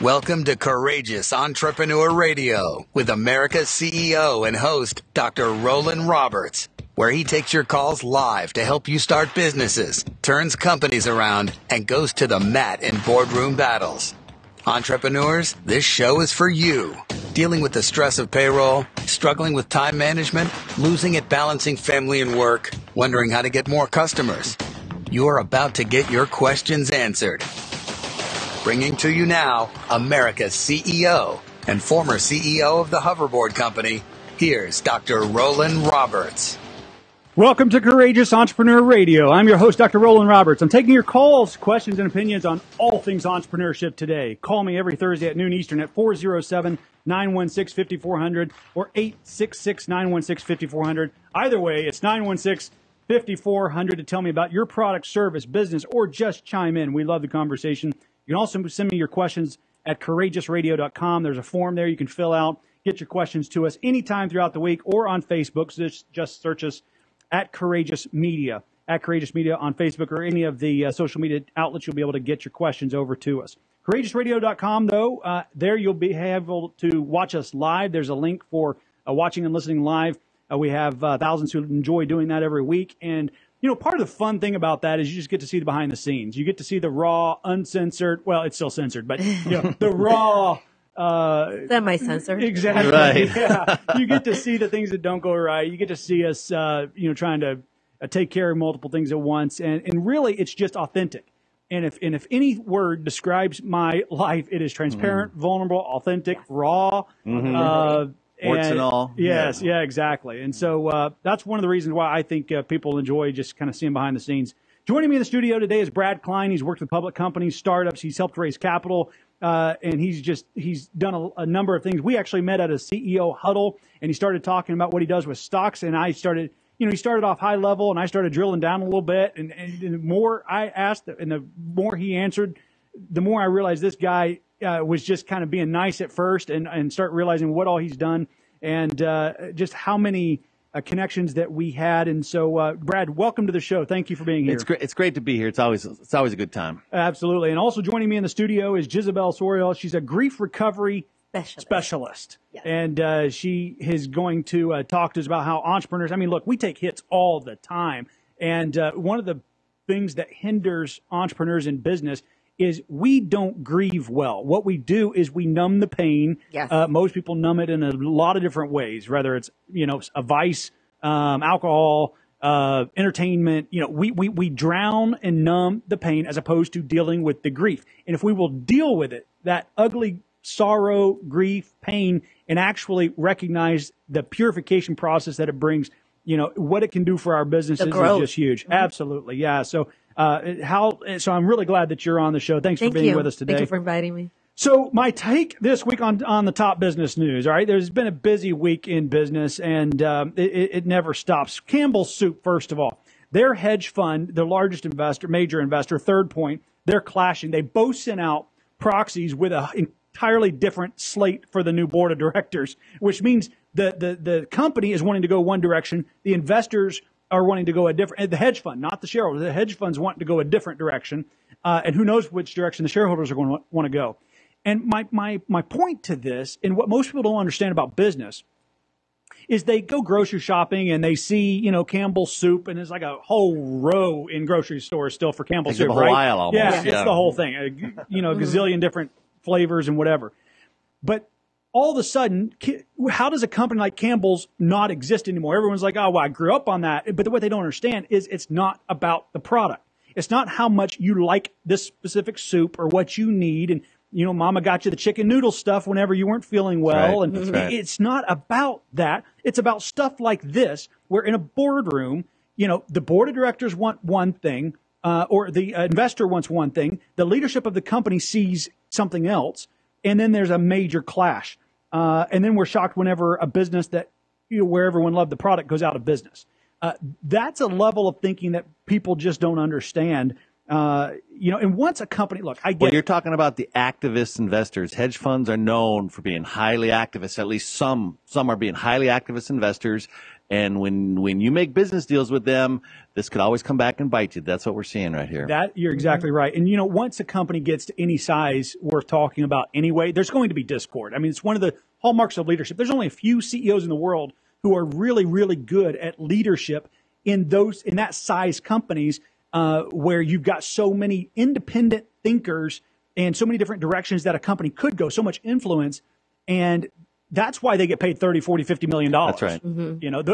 Welcome to Courageous Entrepreneur Radio with America's CEO and host, Dr. Rollan Roberts, where he takes your calls live to help you start businesses, turns companies around, and goes to the mat in boardroom battles. Entrepreneurs, this show is for you. Dealing with the stress of payroll, struggling with time management, losing at balancing family and work, wondering how to get more customers. You're about to get your questions answered. Bringing to you now, America's CEO and former CEO of the Hoverboard Company, here's Dr. Rollan Roberts. Welcome to Courageous Entrepreneur Radio. I'm your host, Dr. Rollan Roberts. I'm taking your calls, questions, and opinions on all things entrepreneurship today. Call me every Thursday at noon Eastern at 407-916-5400 or 866-916-5400. Either way, it's 916-5400 to tell me about your product, service, business, or just chime in. We love the conversation. You can also send me your questions at courageousradio.com. There's a form there you can fill out. Get your questions to us anytime throughout the week or on Facebook. So just search us at Courageous Media, on Facebook or any of the social media outlets. You'll be able to get your questions over to us. Courageousradio.com, though, there you'll be able to watch us live. There's a link for watching and listening live. We have thousands who enjoy doing that every week. And you know, part of the fun thing about that is you just get to see the behind the scenes. You get to see the raw, uncensored, well, it's still censored, but you know, the raw. Semi-censored. Exactly. Right. Yeah. You get to see the things that don't go right. You get to see us, trying to take care of multiple things at once. And really, it's just authentic. And if any word describes my life, it is transparent, vulnerable, authentic, raw. Warts and all. Yes, yeah, exactly. And so that's one of the reasons why I think people enjoy just kind of seeing behind the scenes. Joining me in the studio today is Brad Klein. He's worked with public companies, startups. He's helped raise capital, and he's done a number of things. We actually met at a CEO huddle, and he started talking about what he does with stocks. And I started, he started off high level, and I started drilling down a little bit. And the more I asked, and the more he answered, the more I realized this guy was just kind of being nice at first, and start realizing what all he's done, and just how many connections that we had. And so, Brad, welcome to the show. Thank you for being here. It's great to be here. It's always a good time. Absolutely. And also joining me in the studio is Gisabel Sariol. She's a grief recovery specialist. Yes. And she is going to talk to us about how entrepreneurs, I mean, look, we take hits all the time. And one of the things that hinders entrepreneurs in business is we don't grieve well. What we do is we numb the pain. Yes. Most people numb it in a lot of different ways, whether it's, a vice, alcohol, entertainment. We drown and numb the pain as opposed to dealing with the grief. And if we will deal with it, that ugly sorrow, grief, pain, and actually recognize the purification process that it brings, what it can do for our businesses is just huge. Mm-hmm. Absolutely. Yeah. So, so I'm really glad that you're on the show. Thanks for being with us today. Thank you for inviting me. So my take this week on the top business news, all right, there's been a busy week in business, and it never stops. Campbell Soup, first of all, their hedge fund, the largest investor, major investor, Third Point, they're clashing. They both sent out proxies with an entirely different slate for the new board of directors, which means the company is wanting to go one direction. The investors are wanting to go a different, the hedge fund, not the shareholders. The hedge fund's wanting to go a different direction, and who knows which direction the shareholders are going to want to go. And my point to this, and what most people don't understand about business, is they go grocery shopping and they see, Campbell Soup, and there's like a whole row in grocery stores still for Campbell Soup, a whole right? aisle almost. Yeah, it's the whole thing, a gazillion different flavors and whatever. But all of a sudden, how does a company like Campbell's not exist anymore? Everyone's like, oh, well, I grew up on that. But what they don't understand is it's not about the product. It's not how much you like this specific soup or what you need. And, Mama got you the chicken noodle stuff whenever you weren't feeling well. Right. And Right. It's not about that. It's about stuff like this, where in a boardroom, the board of directors want one thing, or the investor wants one thing. The leadership of the company sees something else. And then there's a major clash. And then we're shocked whenever a business that, where everyone loved the product goes out of business. That's a level of thinking that people just don't understand. And once a company, look, I get. Well, you're talking about the activist investors. Hedge funds are known for being highly activist. At least some are being highly activist investors. And when you make business deals with them, this could always come back and bite you. That's what we're seeing right here. That you're exactly right. And once a company gets to any size worth talking about anyway, there's going to be discord. I mean, it's one of the hallmarks of leadership. There's only a few CEOs in the world who are really, really good at leadership in that size companies, where you've got so many independent thinkers and so many different directions that a company could go, so much influence. And that's why they get paid $30, $40, $50 million. That's right.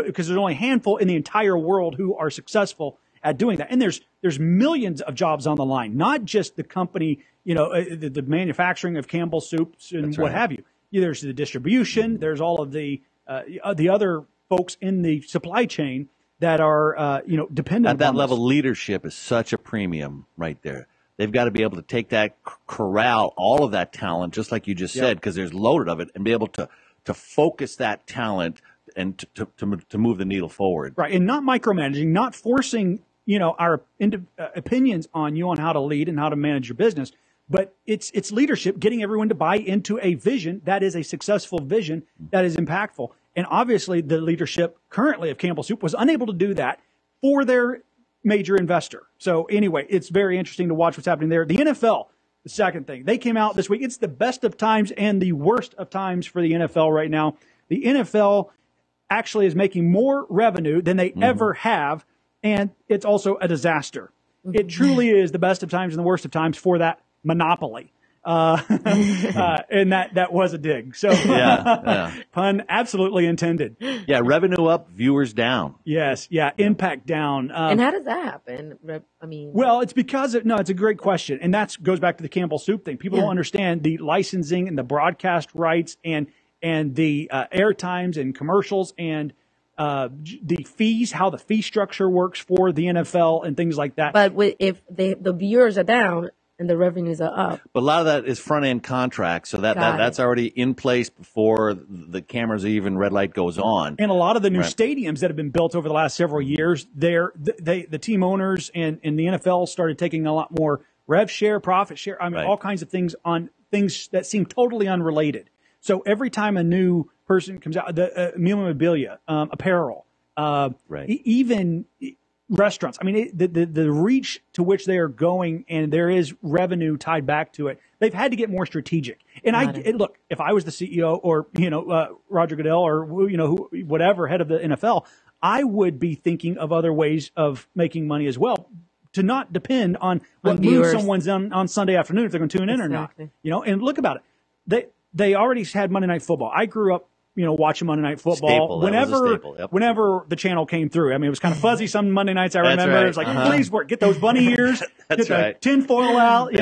Because there's only a handful in the entire world who are successful at doing that. And there's millions of jobs on the line, not just the company, the manufacturing of Campbell soups and what have you. There's the distribution. There's all of the other folks in the supply chain that are, dependent at that on level. this. Leadership is such a premium right there. They've got to be able to take that, corral all of that talent, just like you just said, because there's loaded of it, and be able to focus that talent and to move the needle forward. Right, and not micromanaging, not forcing, our opinions on you on how to lead and how to manage your business, but it's leadership, getting everyone to buy into a vision that is a successful vision that is impactful. And obviously, the leadership currently of Campbell Soup was unable to do that for their major investor. So anyway, it's very interesting to watch what's happening there. The NFL, the second thing, they came out this week. It's the best of times and the worst of times for the NFL right now. The NFL actually is making more revenue than they ever have, and it's also a disaster. It truly is the best of times and the worst of times for that monopoly. And that was a dig. So pun absolutely intended. Yeah, revenue up, viewers down. Yes, impact down. And how does that happen? Well, it's because it's a great question, and that goes back to the Campbell Soup thing. People don't understand the licensing and the broadcast rights and the air times and commercials and the fees, how the fee structure works for the NFL and things like that. But if the viewers are down and the revenues are up. But a lot of that is front-end contracts, so that's already in place before the cameras even red light goes on. And a lot of the new stadiums that have been built over the last several years, the team owners and the NFL started taking a lot more rev share, profit share, all kinds of things on things that seem totally unrelated. So every time a new person comes out, the memorabilia, apparel, even restaurants. I mean, the reach to which they are going, and there is revenue tied back to it. They've had to get more strategic. And look, if I was the CEO or Roger Goodell or whatever head of the NFL, I would be thinking of other ways of making money as well, to not depend on what mood someone's on Sunday afternoon, if they're going to tune in or not. And look about it. They already had Monday Night Football. I grew up watching Monday Night Football. Whenever the channel came through. I mean, it was kind of fuzzy some Monday nights. I remember it was like, please work, get those bunny ears, get the tinfoil out,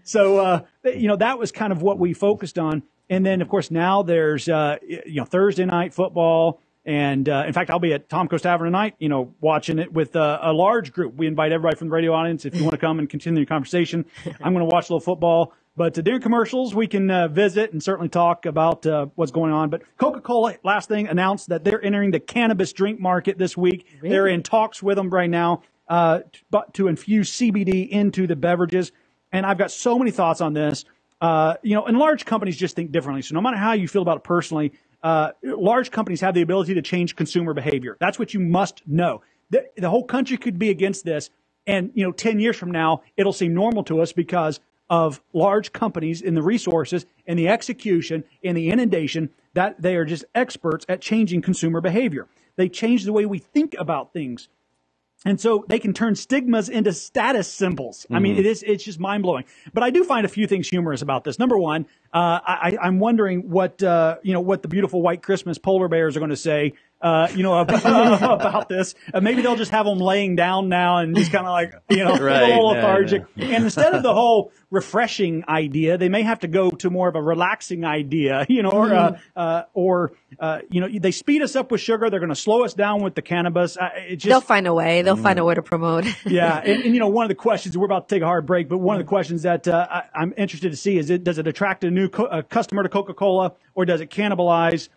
So, that was kind of what we focused on. And then, of course, now there's, Thursday night football. And, in fact, I'll be at Tom Coast Tavern tonight, watching it with a large group. We invite everybody from the radio audience. If you want to come and continue the conversation, I'm going to watch a little football. But during commercials, we can visit and certainly talk about what's going on. But Coca-Cola, last thing, announced that they're entering the cannabis drink market this week. Really? They're in talks with them right now to infuse CBD into the beverages. And I've got so many thoughts on this. And large companies just think differently. So no matter how you feel about it personally, large companies have the ability to change consumer behavior. That's what you must know. The whole country could be against this. And, 10 years from now, it'll seem normal to us because of large companies in the resources and the execution and the inundation that they are just experts at changing consumer behavior. They change the way we think about things. And so they can turn stigmas into status symbols. I mean, it's just mind blowing. But I do find a few things humorous about this. Number one, I'm wondering what the beautiful white Christmas polar bears are going to say, about this. Maybe they'll just have them laying down now and just kind of like, a little lethargic. And instead of the whole refreshing idea, they may have to go to more of a relaxing idea, or they speed us up with sugar. They're going to slow us down with the cannabis. They'll find a way. They'll find a way to promote. Yeah. And one of the questions, we're about to take a hard break, but one of the questions that I'm interested to see is, does it attract a new customer to Coca-Cola, or does it cannibalize,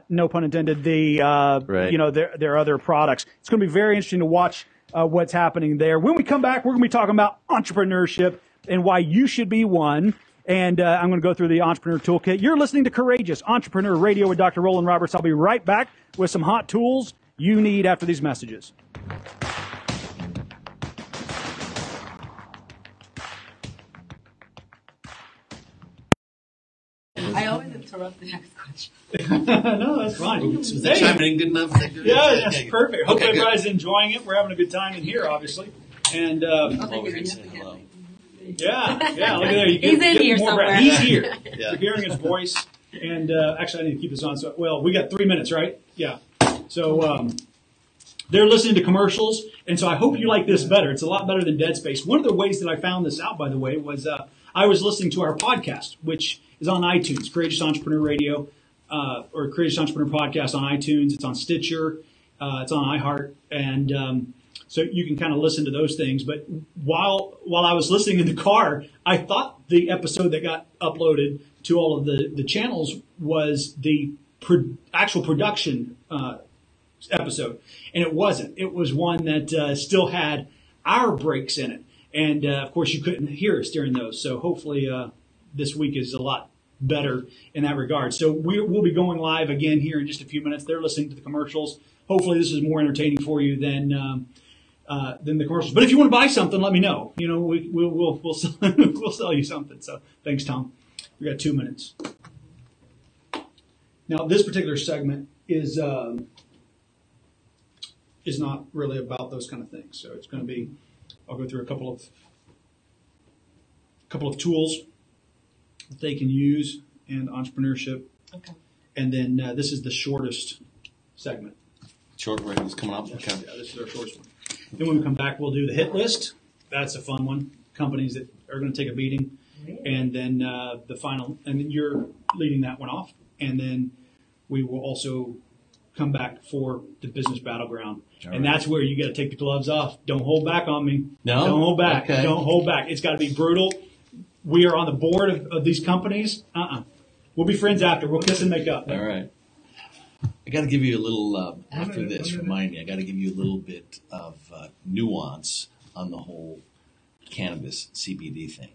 no pun intended, their other products? It's going to be very interesting to watch what's happening there. When we come back, we're going to be talking about entrepreneurship and why you should be one. And I'm going to go through the Entrepreneur Toolkit. You're listening to Courageous Entrepreneur Radio with Dr. Rollan Roberts. I'll be right back with some hot tools you need after these messages. I always interrupt the next question. No, that's fine. Was that chiming in good enough? Yeah, that's perfect. Hope everybody's enjoying it. We're having a good time in here, obviously. And Over here and say hello. yeah, look at there. You He's in here somewhere. He's here. Yeah. You're hearing his voice. And actually, I need to keep this on. So, well, we got 3 minutes, right? Yeah. So they're listening to commercials, and so I hope you like this better. It's a lot better than Dead Space. One of the ways that I found this out, by the way, was I was listening to our podcast, which is on iTunes, Courageous Entrepreneur Radio, or Courageous Entrepreneur Podcast on iTunes. It's on Stitcher. It's on iHeart. And so you can kind of listen to those things. But while I was listening in the car, I thought the episode that got uploaded to all of the channels was the actual production episode. And it wasn't. It was one that still had our breaks in it. And, of course, you couldn't hear us during those. So hopefully this week is a lot better in that regard. So we'll be going live again here in just a few minutes. They're listening to the commercials. Hopefully this is more entertaining for you than the commercials. But if you want to buy something, let me know. You know, we'll sell, we'll sell you something. So thanks, Tom. We got 2 minutes. Now, this particular segment is not really about those kind of things. So it's going to be, I'll go through a couple of tools that they can use in entrepreneurship. Okay. And then this is the shortest segment. Short ratings coming up. Yes, Okay. yeah, this is our shortest one. Then when we come back, we'll do the hit list. That's a fun one. Companies that are going to take a beating. And then the final, and then you're leading that one off. And then we will also come back for the business battleground. All and right. that's where you got to take the gloves off. Don't hold back on me. No? Don't hold back. Okay. Don't hold back. It's got to be brutal. We are on the board of these companies. We'll be friends after. We'll kiss and make up. All right. I got to give you a little, after this, remind me, I got to give you a little bit of nuance on the whole cannabis CBD thing.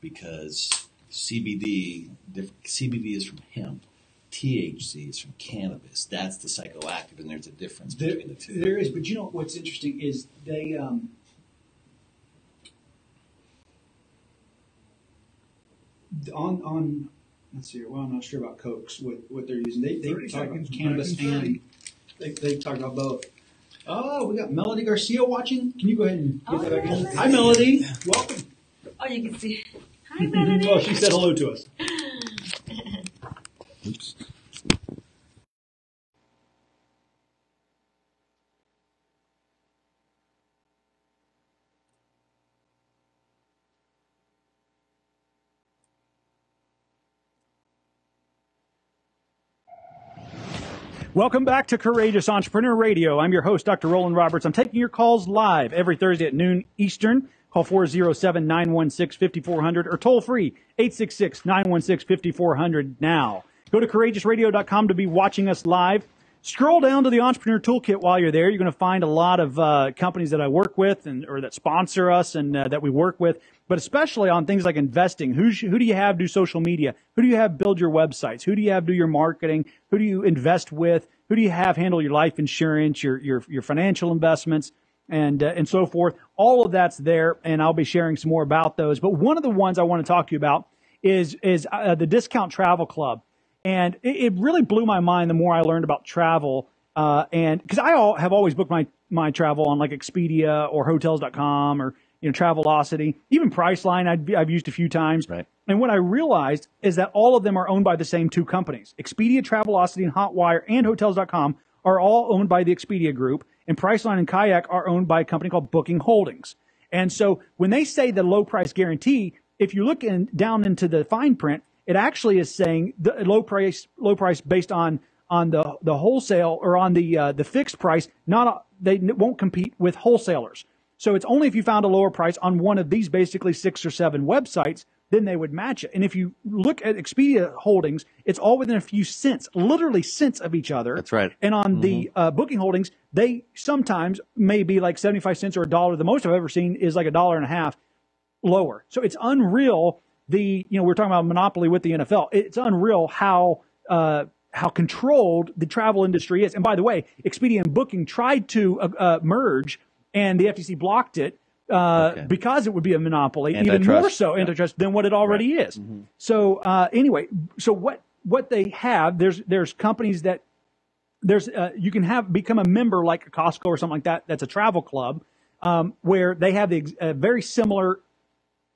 Because CBD is from hemp. THC is from cannabis. That's the psychoactive, and there's a difference between the two. There is, but you know what's interesting is they on let's see. Well, I'm not sure about Cokes what they're using. They talk about cannabis and they talk about both. Oh, we got Melody Garcia watching. Can you go ahead and get that back in? Hi, Melody. Welcome. Oh, you can see. Hi, Melody. Oh, she said hello to us. Oops. Welcome back to Courageous Entrepreneur Radio. I'm your host, Dr. Rollan Roberts. I'm taking your calls live every Thursday at noon Eastern. Call 407-916-5400 or toll free 866-916-5400 now. Go to courageousradio.com to be watching us live. Scroll down to the Entrepreneur Toolkit while you're there. You're going to find a lot of companies that I work with or that sponsor us and that we work with, but especially on things like investing. Who do you have do social media? Who do you have build your websites? Who do you have do your marketing? Who do you invest with? Who do you have handle your life insurance, your financial investments, and so forth? All of that's there, and I'll be sharing some more about those. But one of the ones I want to talk to you about is the Discount Travel Club. And it really blew my mind the more I learned about travel. And because I have always booked my travel on like Expedia or Hotels.com or Travelocity, even Priceline I've used a few times. Right. And what I realized is that all of them are owned by the same two companies. Expedia, Travelocity, and Hotwire and Hotels.com are all owned by the Expedia Group. And Priceline and Kayak are owned by a company called Booking Holdings. And so when they say the low price guarantee, if you look down into the fine print, it actually is saying the low price based on the wholesale or on the fixed price. They won't compete with wholesalers. So it's only if you found a lower price on one of these basically 6 or 7 websites, then they would match it. And if you look at Expedia Holdings, it's all within a few cents, literally cents of each other. That's right. And on the Booking Holdings, they sometimes may be like 75 cents or $1. The most I've ever seen is like $1.50 lower. So it's unreal we're talking about monopoly with the NFL. It's unreal how controlled the travel industry is. And by the way, Expedia and Booking tried to merge, and the FTC blocked it because it would be a monopoly, even more so antitrust than what it already is. Mm-hmm. So anyway, so what they have, there's companies that you can become a member like a Costco or something like that. That's a travel club where they have a very similar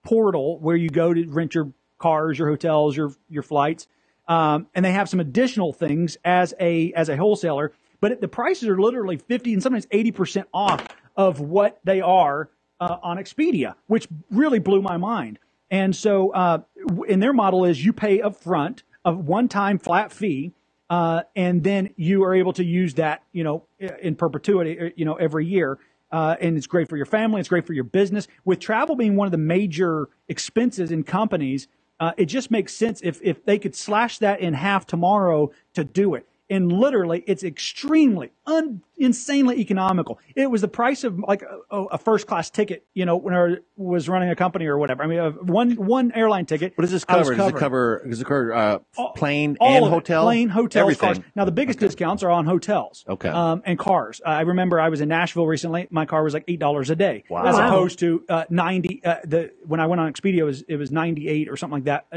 portal where you go to rent your cars, your hotels, your flights. And they have some additional things as a wholesaler, but the prices are literally 50 and sometimes 80% off of what they are on Expedia, which really blew my mind. And so, and their model is you pay up front a one-time flat fee, and then you are able to use that, in perpetuity, every year. And it's great for your family. It's great for your business. With travel being one of the major expenses in companies, it just makes sense if they could slash that in half tomorrow to do it. And literally, it's extremely, insanely economical. It was the price of like a first class ticket, when I was running a company or whatever. I mean, one airline ticket. What does this cover? Does it cover plane and hotels? Plane, hotels, everything. cars. Now, the biggest discounts are on hotels. Okay. And cars. I remember I was in Nashville recently. My car was like $8 a day. Wow. As opposed to 90. When I went on Expedia, it was 98 or something like that.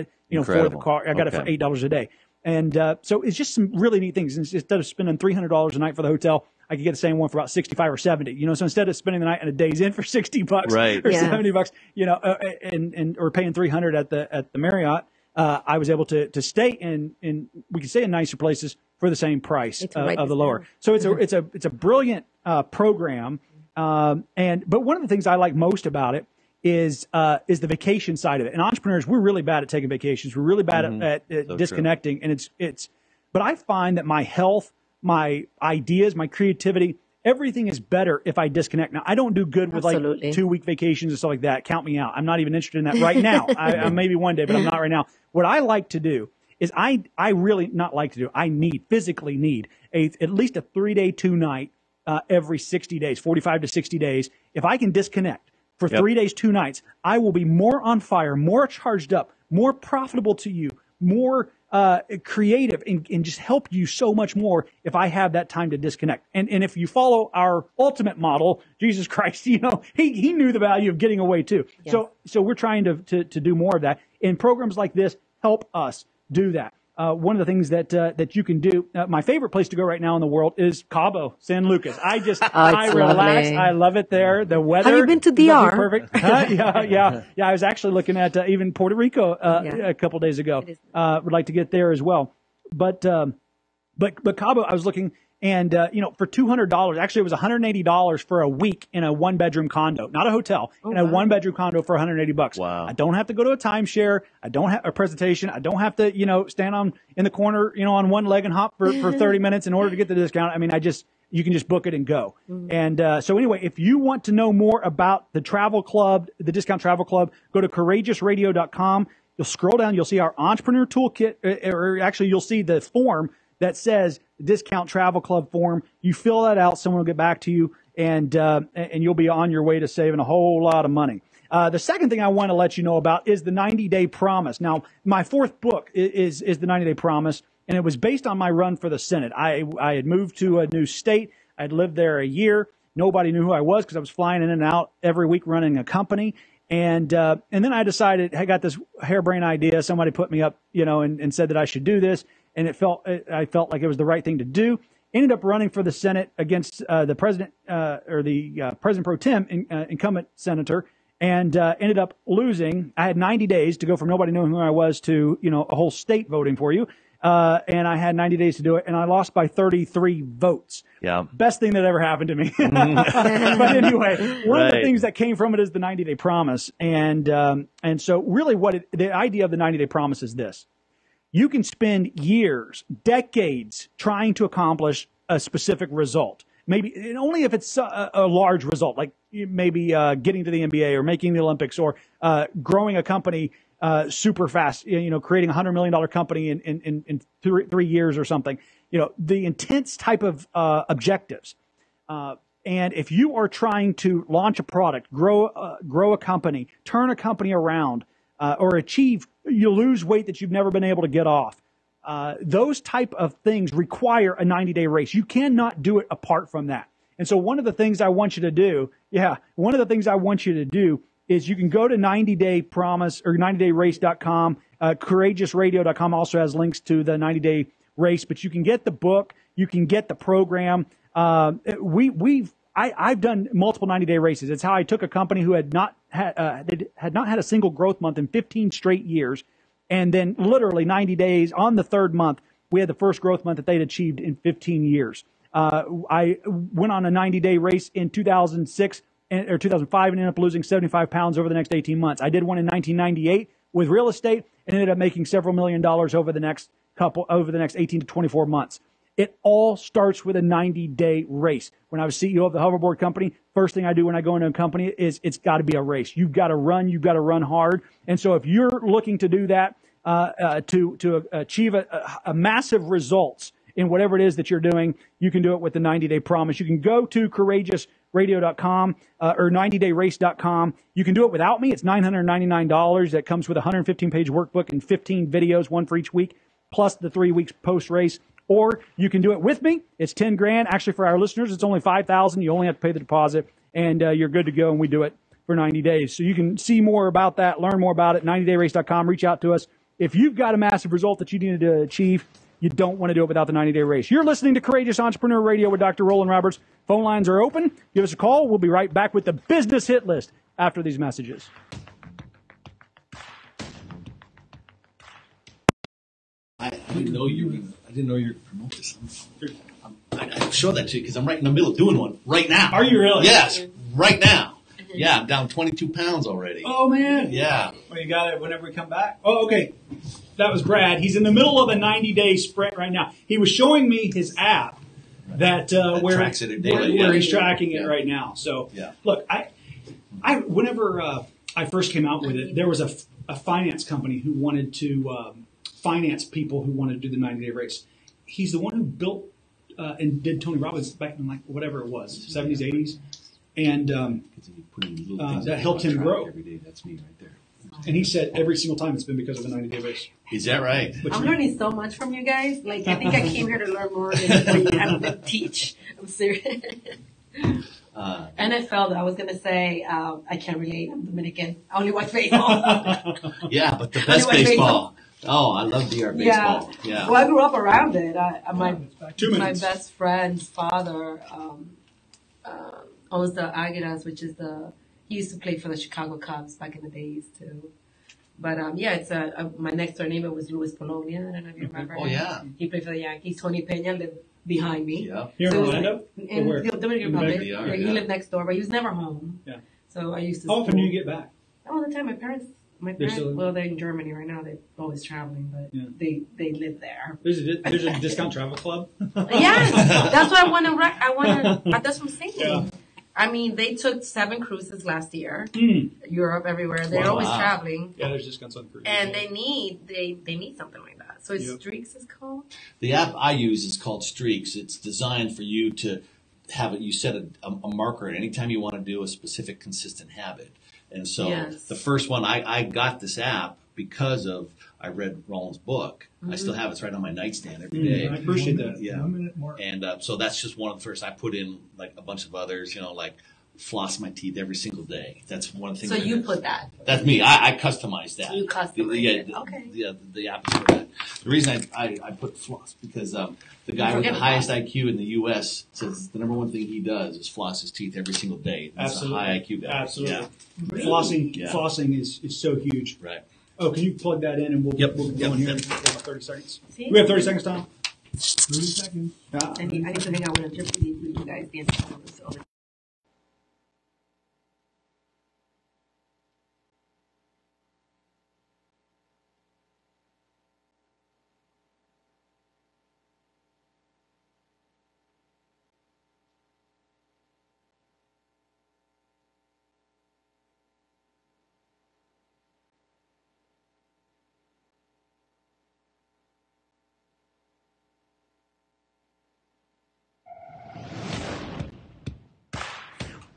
For the car, I got it for $8 a day. And so it's just some really neat things. Instead of spending $300 a night for the hotel, I could get the same one for about 65 or 70. So instead of spending the night and a day's in for $60 right. or $70, or paying $300 at the Marriott, I was able to stay in we could stay in nicer places for the same price of the lower. So it's a brilliant program. But one of the things I like most about it is the vacation side of it. And entrepreneurs, we're really bad at taking vacations. We're really bad at disconnecting. True. And but I find that my health, my ideas, my creativity, everything is better if I disconnect. Now, I don't do good with like 2-week vacations and stuff like that. Count me out. I'm not even interested in that right now. I maybe one day, but I'm not right now. What I like to do is I physically need at least a 3-day, 2-night every 60 days, 45 to 60 days. If I can disconnect for 3 days, 2 nights, I will be more on fire, more charged up, more profitable to you, more creative, and just help you so much more if I have that time to disconnect. And if you follow our ultimate model, Jesus Christ, he knew the value of getting away too. Yes. So we're trying to do more of that. And programs like this help us do that. One of the things that you can do, my favorite place to go right now in the world is Cabo, San Lucas. I relax. I love it there. The weather. Have you been to DR? Perfect. Yeah. I was actually looking at even Puerto Rico a couple days ago. Would like to get there as well. But Cabo, I was looking, and for $200, actually it was $180 for a week in a 1-bedroom condo, not a hotel, in a 1-bedroom condo for $180. Wow. I don't have to go to a timeshare. I don't have a presentation. I don't have to, stand in the corner, on one leg and hop for 30 minutes in order to get the discount. I mean, you can just book it and go. Mm-hmm. And so anyway, if you want to know more about the travel club, the Discount Travel Club, go to courageousradio.com. You'll scroll down. You'll see our entrepreneur toolkit, or actually you'll see the form that says Discount Travel Club form. You fill that out. Someone will get back to you, and you'll be on your way to saving a whole lot of money. The second thing I want to let you know about is the 90-Day Promise. Now, my fourth book is the 90-Day Promise, and it was based on my run for the Senate. I had moved to a new state. I'd lived there a year. Nobody knew who I was because I was flying in and out every week running a company. And then I decided, I got this harebrained idea. Somebody put me up, and said that I should do this. And I felt like it was the right thing to do. Ended up running for the Senate against the president, or the president pro tem incumbent senator, and ended up losing. I had 90 days to go from nobody knowing who I was to a whole state voting for you, and I had 90 days to do it, and I lost by 33 votes. Yeah, best thing that ever happened to me. But anyway, one of the things that came from it is the 90-Day Promise, and so really the idea of the 90-Day Promise is this. You can spend years, decades trying to accomplish a specific result. Maybe only if it's a large result, like maybe getting to the NBA or making the Olympics or growing a company super fast, creating a $100 million company in 3 years or something. The intense type of objectives. And if you are trying to launch a product, grow a company, turn a company around, or achieve, you lose weight that you've never been able to get off. Those type of things require a 90-day race. You cannot do it apart from that. And so one of the things I want you to do, is you can go to 90-day promise or 90dayrace.com. Courageousradio.com also has links to the 90-day race, but you can get the book, you can get the program. I've done multiple 90-day races. It's how I took a company who had not had a single growth month in 15 straight years, and then literally 90 days on the third month, we had the first growth month that they'd achieved in 15 years. I went on a 90-day race in 2006 or 2005 and ended up losing 75 pounds over the next 18 months. I did one in 1998 with real estate and ended up making several $1 million over the next 18 to 24 months. It all starts with a 90-day race. When I was CEO of the Hoverboard company, first thing I do when I go into a company is it's got to be a race. You've got to run hard. And so if you're looking to do that, to achieve a massive results in whatever it is that you're doing, you can do it with the 90-day promise. You can go to courageousradio.com or 90dayrace.com. You can do it without me. It's $999. That comes with a 115-page workbook and 15 videos, one for each week, plus the 3 weeks post-race. Or you can do it with me. It's $10,000. Actually, for our listeners, it's only $5,000. You only have to pay the deposit, and you're good to go. And we do it for 90 days. So you can see more about that, learn more about it. 90dayrace.com. Reach out to us if you've got a massive result that you need to achieve. You don't want to do it without the 90-day race. You're listening to Courageous Entrepreneur Radio with Dr. Rollan Roberts. Phone lines are open. Give us a call. We'll be right back with the business hit list after these messages. I didn't know you were going to promote this. I show that to you because I'm right in the middle of doing one right now. Are you really? Yes, right now. Yeah, I'm down 22 pounds already. Oh, man. Yeah. Well, you got it whenever we come back. Oh, okay. That was Brad. He's in the middle of a 90-day sprint right now. He was showing me his app that where he's tracking it right now. So, look, I whenever I first came out with it, there was a finance company who wanted to finance people who wanted to do the 90-day race. He's the one who built and did Tony Robbins back in whatever it was, 70s, 80s. And that helped him grow. Every day. That's me right there. And he said every single time it's been because of the 90-day race. Is that right? I'm learning so much from you guys. I think I came here to learn more than what you have to teach. I'm serious. NFL, though, I was going to say, I can't relate. I'm Dominican. I only watch baseball. Yeah, but the best baseball. Oh, I love DR baseball. Yeah. Well, I grew up around it. My best friend's father owns the Águilas, which is he used to play for the Chicago Cubs back in the days, too. But, it's my next door neighbor was Luis Polonia. I don't know if you remember. Oh, yeah. He played for the Yankees. Tony Peña lived behind me. Yeah. Here in Orlando? In the Dominican Republic. He lived next door, but he was never home. Yeah. So I used to. How often do you get back? All the time. My parents, they're in Germany right now. They're always traveling, but they live there. There's a discount travel club? Yes. That's what I want to, that's what I'm saying. Yeah. I mean, they took 7 cruises last year. Europe, everywhere. They're always traveling. Yeah, there's discounts on cruises. And they need something like that. So Streaks is called? The app I use is called Streaks. It's designed for you to have it. You set a marker at any time you want to do a specific consistent habit. And so the first one, I got this app because of I read Rollan's book. Mm-hmm. I still have it. It's right on my nightstand every day. I appreciate that. Yeah. And so that's just one of the first. I put in a bunch of others, like floss my teeth every single day. That's one thing. So you put that. That's me. I customized that. You customized it. Okay. The app is for that. The reason I put floss because the guy with the highest IQ in the U.S. says the number one thing he does is floss his teeth every single day. That's Absolutely. a high IQ guy. Absolutely. Yeah. Flossing is so huge. Right. Oh, can you plug that in and we'll get going here in about 30 seconds? See? We have 30 seconds, Tom? 30 seconds. I need to hang out with just you guys dancing on this.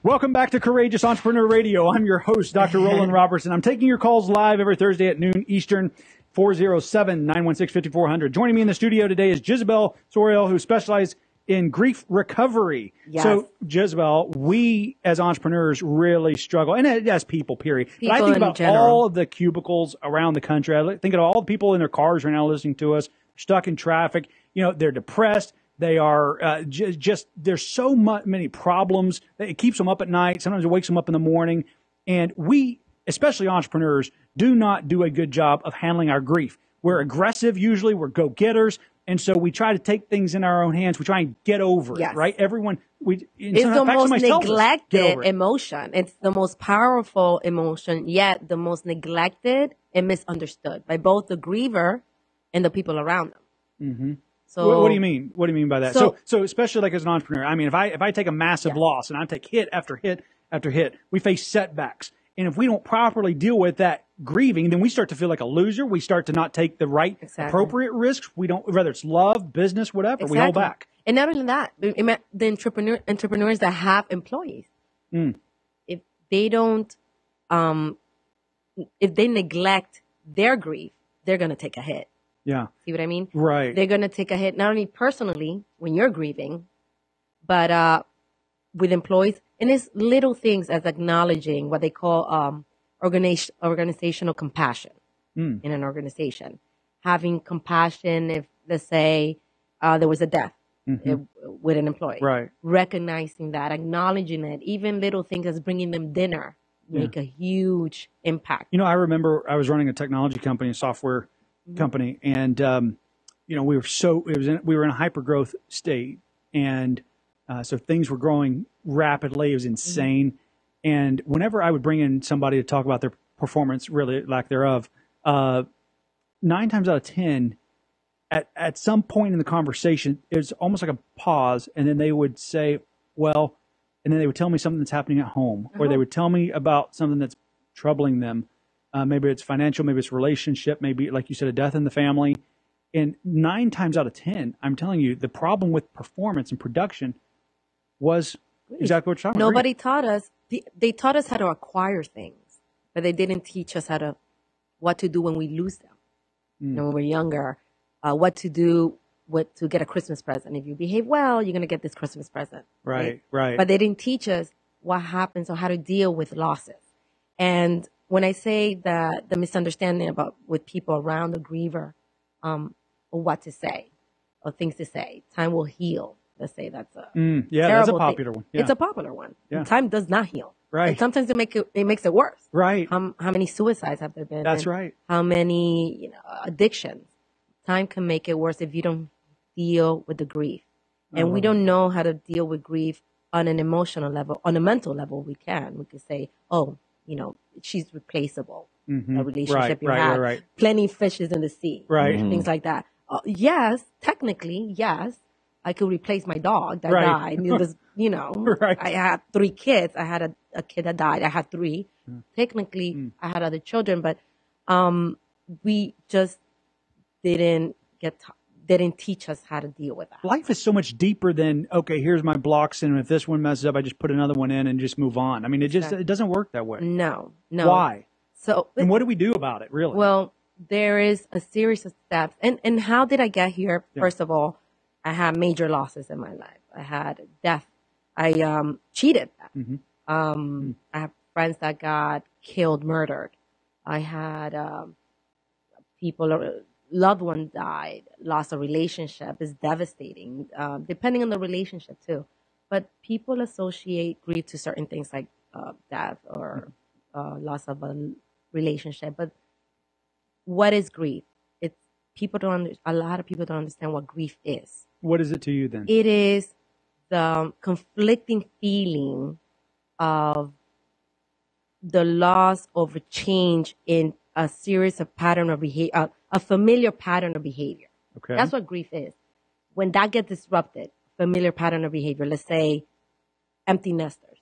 Welcome back to Courageous Entrepreneur Radio. I'm your host, Dr. Rollan Roberts, and I'm taking your calls live every Thursday at noon Eastern, 407-916-5400. Joining me in the studio today is Gisabel Sariol, who specializes in grief recovery. Yes. So, Gisabel, we as entrepreneurs really struggle, and as people, period. People but I think in about general. all of the cubicles around the country. I think of all the people in their cars right now listening to us, stuck in traffic. You know, they're depressed. They are just there's so many problems. It keeps them up at night. Sometimes it wakes them up in the morning. And we, especially entrepreneurs, do not do a good job of handling our grief. We're aggressive usually. We're go-getters. And so we try to take things in our own hands. We try and get over it, right? Everyone, it's the most neglected emotion. It's the most powerful emotion, yet the most neglected and misunderstood by both the griever and the people around them. Mm-hmm. So what do you mean? What do you mean by that? So especially like as an entrepreneur, I mean, if I take a massive loss and I take hit after hit after hit, we face setbacks. And if we don't properly deal with that grieving, then we start to feel like a loser. We start to not take the right appropriate risks. We don't, whether it's love, business, whatever, we hold back. And not only that, the entrepreneurs that have employees, if they don't, if they neglect their grief, they're going to take a hit. Yeah. See what I mean? Right. They're going to take a hit, not only personally when you're grieving, but with employees. And it's little things as acknowledging what they call organizational compassion in an organization. Having compassion if, let's say, there was a death with an employee. Right. Recognizing that, acknowledging it, even little things as bringing them dinner make a huge impact. You know, I remember I was running a technology company, a software company, and you know, we were in a hyper growth state, and so things were growing rapidly. It was insane. And whenever I would bring in somebody to talk about their performance, really lack thereof, 9 times out of 10, at some point in the conversation, it was almost like a pause, and then they would say, well, and then they would tell me something that's happening at home, or they would tell me about something that's troubling them. Maybe it's financial, maybe it's relationship, maybe, like you said, a death in the family. And 9 times out of 10, I'm telling you, the problem with performance and production was exactly what you're talking about. Nobody taught us. They taught us how to acquire things, but they didn't teach us what to do when we lose them. You know, when we're younger, what to do to get a Christmas present. If you behave well, you're going to get this Christmas present. Right. But they didn't teach us what happens or how to deal with losses. And when I say that the misunderstanding with people around the griever, or what to say, or things to say, time will heal. Let's say that's a that's a popular one. Yeah. It's a popular one. Yeah. Time does not heal. Right. And sometimes it makes it worse. Right. How many suicides have there been? That's right. How many addictions? Time can make it worse if you don't deal with the grief. And we don't know how to deal with grief on an emotional level. On a mental level, we can. We could say, oh, you know, she's replaceable. A relationship you had. Right. Plenty of fishes in the sea. Right. Things like that. Yes, technically, yes. I could replace my dog that died. It was, you know, I had 3 kids. I had a kid that died. I had 3. Technically, I had other children, but we just didn't teach us how to deal with that. Life is so much deeper than, okay, here's my blocks, and if this one messes up, I just put another one in and just move on. I mean, it doesn't work that way. No. Why? So, and what do we do about it, really? Well, there is a series of steps. And how did I get here? Yeah. First of all, I had major losses in my life. I had death. I cheated. I have friends that got killed, murdered. I had loved one died, lost a relationship. It's devastating, depending on the relationship too. But people associate grief to certain things like death or loss of a relationship. But what is grief? A lot of people don't understand what grief is. What is it to you then? It is the conflicting feeling of the loss of a change in a series of pattern of behavior, a familiar pattern of behavior. Okay. That's what grief is. When that gets disrupted, familiar pattern of behavior, let's say empty nesters.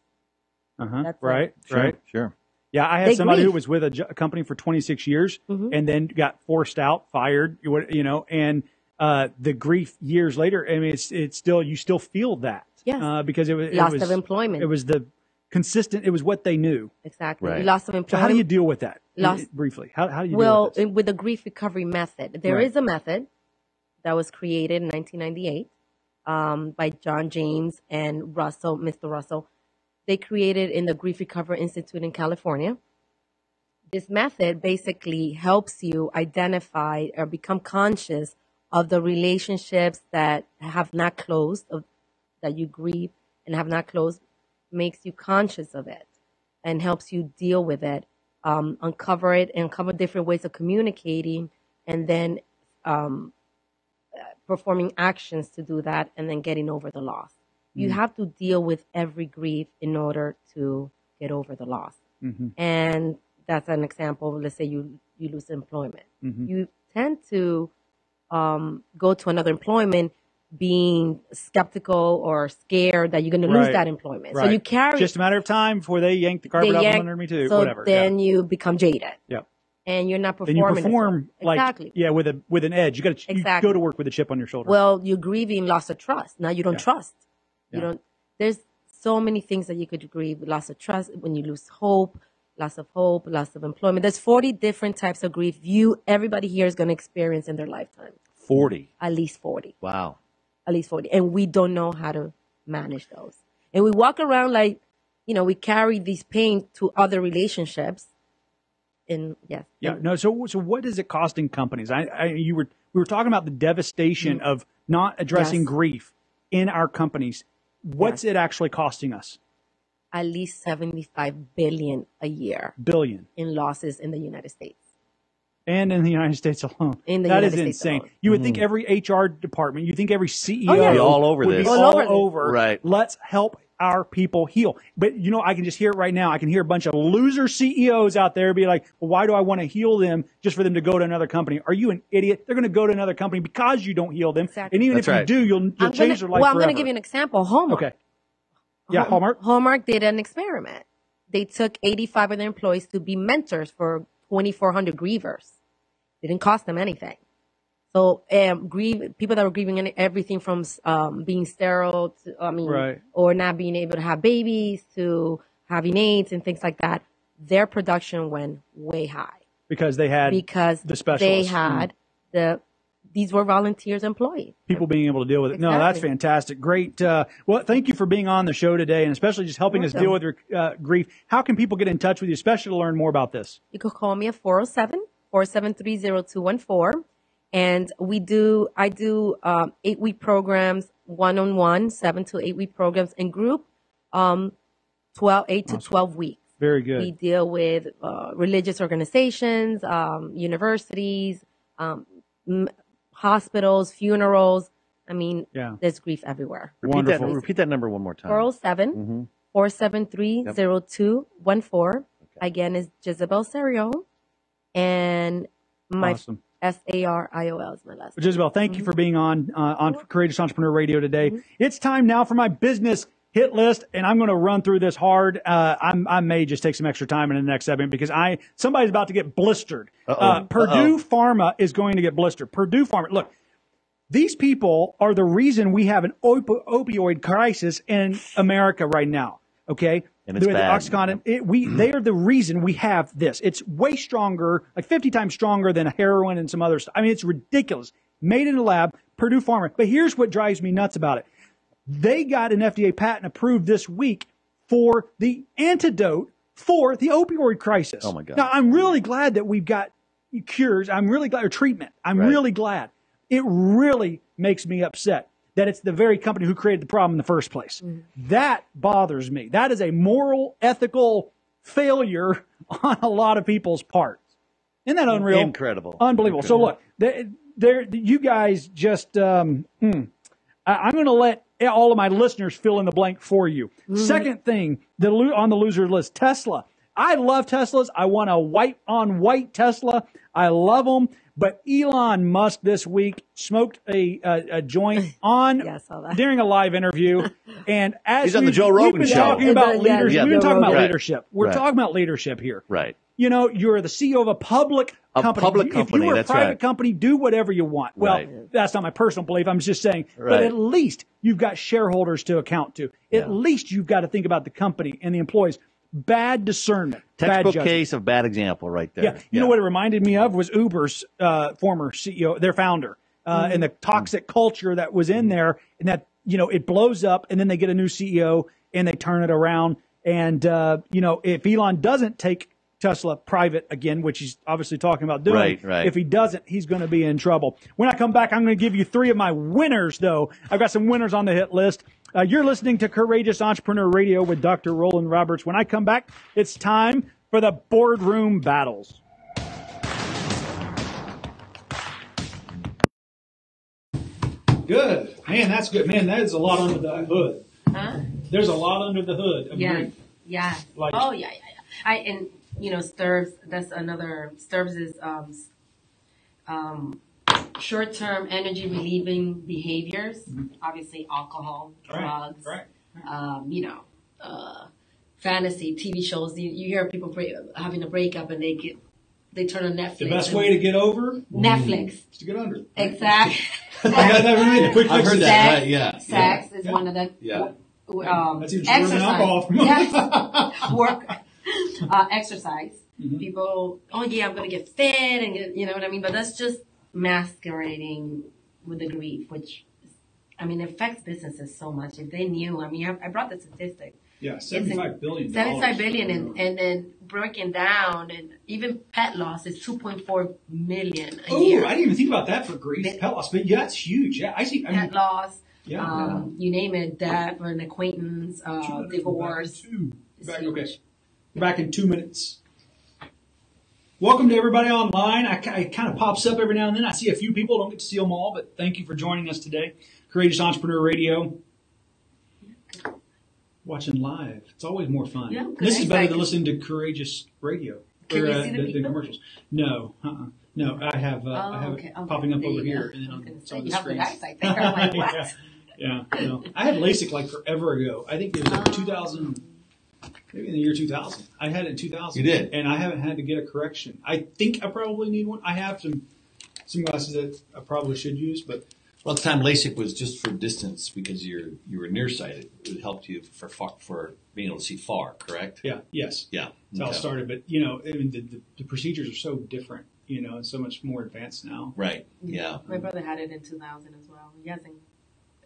That's right. Sure. Yeah, I had somebody who was with a company for 26 years and then got forced out, fired, you know, and the grief years later, I mean, it's still, you still feel that. Yes. Because it was loss of employment. It was the consistent. It was what they knew. Exactly. Right. Loss of So employment. how do you deal with that? Lost- Briefly, how do you deal Well, with this? with the grief recovery method, there is a method that was created in 1998 by John James and Mr. Russell. They created in the Grief Recovery Institute in California. This method basically helps you identify or become conscious of the relationships that have not closed, that you grieve and have not closed, makes you conscious of it and helps you deal with it, uncover it, and uncover different ways of communicating, and then performing actions to do that, and then getting over the loss. You have to deal with every grief in order to get over the loss. And that's an example. Let's say you lose employment. You tend to go to another employment being skeptical or scared that you're going to lose that employment. So you carry... Just a matter of time before they yank the carpet out from under me too. So whatever. then you become jaded. Yep. And you're not Then performing. you perform like with an edge. You go to work with a chip on your shoulder. Well, you're grieving loss of trust. Now you don't trust. You don't. There's so many things that you could grieve: loss of trust, when you lose hope, loss of employment. There's 40 different types of grief everybody here is going to experience in their lifetime. 40. At least 40. Wow. At least 40. And we don't know how to manage those. And we walk around like, we carry these pain to other relationships. And So what is it costing companies? We were talking about the devastation of not addressing grief in our companies. What's it actually costing us? At least $75 billion a year. Billion in losses in the United States. And in the United States alone. That is insane. Alone. You would think every HR department, you think every CEO be all over would this. be all over. Right. Let's help our people heal. But, I can just hear it right now. I can hear a bunch of loser CEOs out there be like, well, why do I want to heal them just for them to go to another company? Are you an idiot? They're going to go to another company because you don't heal them. Exactly. And even if you do, you'll change their life Well, I'm forever. going to give you an example. Hallmark. Okay. Yeah, Hallmark. Hallmark did an experiment. They took 85 of their employees to be mentors for 2,400 grievers. It didn't cost them anything. So people that were grieving everything from being sterile to, or not being able to have babies to having AIDS and things like that, their production went way high. Because they had the specialists. They had these were volunteers employees. People being able to deal with it. Exactly. No, that's fantastic. Great. Well, thank you for being on the show today and especially just helping us deal with your grief. How can people get in touch with you, especially to learn more about this? You could call me at 407-473-0214. And I do 8-week programs, one-on-one, 7 to 8 week programs, and group, 8 to 12 weeks. Very good. We deal with religious organizations, universities, hospitals, funerals. There's grief everywhere. Repeat that number one more time. 407-473-0214. Again, is Gisabel Sariol. And my Sariol is my last name. Gisabel, thank you for being on Courageous Entrepreneur Radio today. It's time now for my business hit list, and I'm going to run through this hard. I may just take some extra time in the next segment because somebody's about to get blistered. Purdue Pharma is going to get blistered. Purdue Pharma. Look, these people are the reason we have an opioid crisis in America right now. Okay. And it's bad. OxyContin, they are the reason we have this. It's way stronger, like 50 times stronger than heroin and some other stuff. It's ridiculous. Made in a lab, Purdue Pharma. But here's what drives me nuts about it. They got an FDA patent approved this week for the antidote for the opioid crisis. Oh, my God. Now, I'm really glad that we've got cures. I'm really glad, or treatment. I'm really glad. It really makes me upset that it's the very company who created the problem in the first place. That bothers me. That is a moral, ethical failure on a lot of people's parts. Isn't that unreal? Incredible. Unbelievable. So look, you guys just, I'm going to let all of my listeners fill in the blank for you. Second thing on the loser list, Tesla. I love Teslas. I want a white-on-white Tesla. I love them. But Elon Musk this week smoked a joint during a live interview, and as he's on the Joe Rogan show. Talking about leadership. Yeah. We've been talking about leadership. We're talking about leadership here. Right. you're the CEO of a public company. Public If company, you were a that's private right. company, do whatever you want. Well, Right. that's not my personal belief. I'm just saying. But Right. at least you've got shareholders to account to. At least you've got to think about the company and the employees. Bad discernment. Bad Textbook judgment. case of bad example right there. Yeah. You know what it reminded me of was Uber's former CEO, their founder, and the toxic culture that was in there, and that, it blows up, and then they get a new CEO, and they turn it around. And, if Elon doesn't take Tesla private again, which he's obviously talking about doing, Right. if he doesn't, he's going to be in trouble. When I come back, I'm going to give you 3 of my winners, though. I've got some winners on the hit list. You're listening to Courageous Entrepreneur Radio with Dr. Rollan Roberts. When I come back, it's time for the boardroom battles. Good. Man, that's good. Man, that is a lot under the hood. Huh? There's a lot under the hood. Of Yeah. grief. Yeah. Like- Oh, yeah. Stirves, that's another, Stirves is, short-term energy relieving behaviors, obviously alcohol, drugs, fantasy, TV shows. You hear people having a breakup and they turn on Netflix. The best way to get over Netflix. is to get under. Exactly. I got that right. The quick I've fix heard is that. Sex, Right, yeah. sex is one of the. Yeah. That's even cheaper than alcohol. Yes. Work. Exercise. People, I'm going to get fit and get, you know what I mean? But that's just masquerading with the grief, which, it affects businesses so much. If they knew, I brought the statistic. Yeah, $75 billion. $75 billion and then broken down, and even pet loss is 2.4 million a year. I didn't even think about that for grief. Pet loss, but yeah, that's huge. Yeah, I see. Pet loss, Yeah. you name it, death or an acquaintance, divorce. Back in 2 minutes. Welcome to everybody online. It kind of pops up every now and then. I see a few people. Don't get to see them all, but thank you for joining us today. Courageous Entrepreneur Radio. Watching live. It's always more fun. Yeah, this is better than listening to Courageous Radio. Can you see the the people? commercials. No. No, I have Okay. it popping up There over you here. go. And then I was on gonna some of say, the you have good screens. eyesight there. I'm like, what? Yeah. No. I had LASIK like forever ago. I think it was like 2000, maybe in the year 2000. I had it in 2000. You did? And I haven't had to get a correction. I think I probably need one. I have some glasses that I probably should use, but Well, at the time, LASIK was just for distance because you were nearsighted. It helped you for being able to see far, correct? yeah, yes. Yeah. That's how it Okay. started. But, the procedures are so different, and so much more advanced now. Right. Yeah. My brother had it in 2000 as well. He hasn't